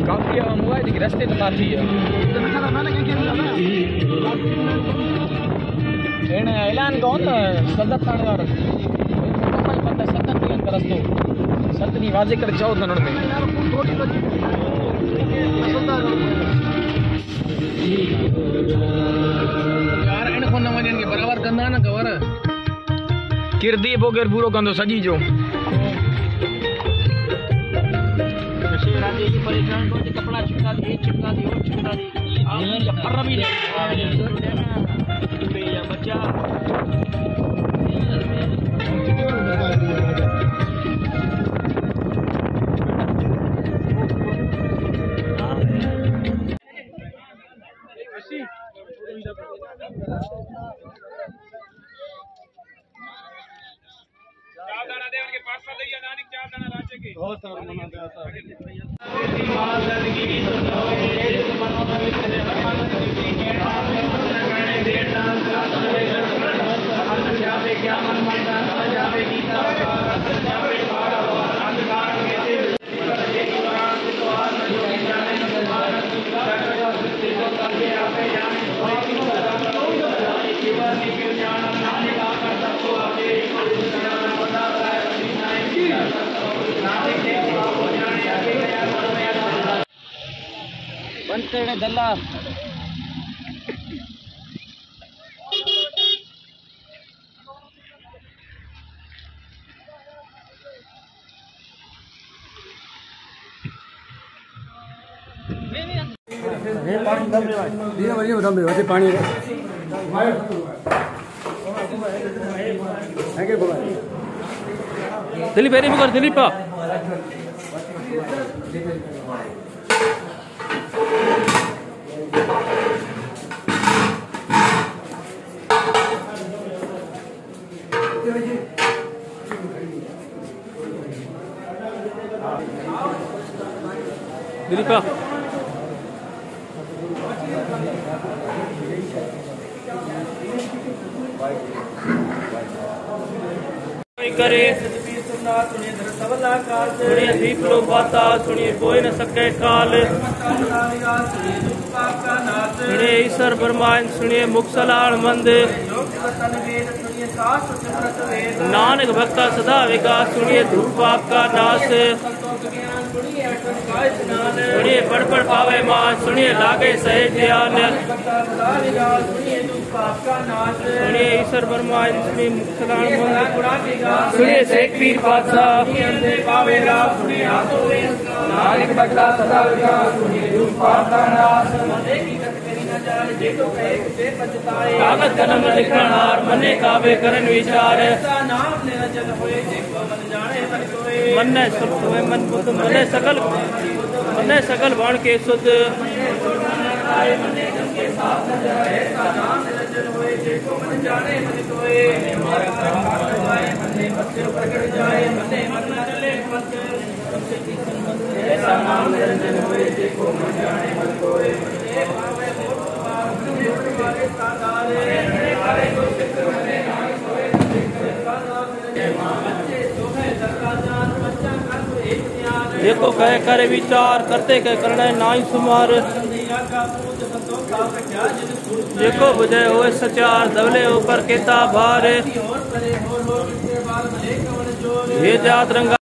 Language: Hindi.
काफी हुआ है लेकिन रास्ते तो काफी है एने ऐलान कौन सदत थानेदार मोबाइल पता सदत ॾींहंनि का रस्तो 7 ॾींहं वाजे करे चओ त हुननि में यार इन को न वञनि के बराबर कंदा न कवर किरदी बोगर पूरो कंदो सजी जो परेशान कपड़ा चिपका दिए और चिपका दी फर भी बच्चा बहुत सारा मना बंद दल्ला पानी दिलीप वेरी बुकर दिलीप दिलीपा करे सुनिए दीप लो बाता सुनिए कोई न सके काल सुनिए ईश्वर ब्रह्मांड सुनिए मुक्सलाल मंद नानक भक्ता सदा विकास सुनिए धूप पाप का नाश सुनिए पढ़ पावे मां सुनिए लागे सहे ध्यान सुनिए ईश्वर ब्रह्मांड सुनिए मुक्सलाल मंद सुनिए शेख पीर बादशाह नानक भक्ता सदा विकास सुनिए धूप पाप का नाश कागज कलम लिखण हार मने कावे करन विचार मन सुख होए मन बुद्ध मने सकल बाण के शुद्ध ऐसा नाम निरंजन होए देखो मन जाने मन कोए देखो कह करे विचार करते कह करना नाई सुमार देखो बुझे होए सचार दवले ऊपर केता भार ये जात रंगा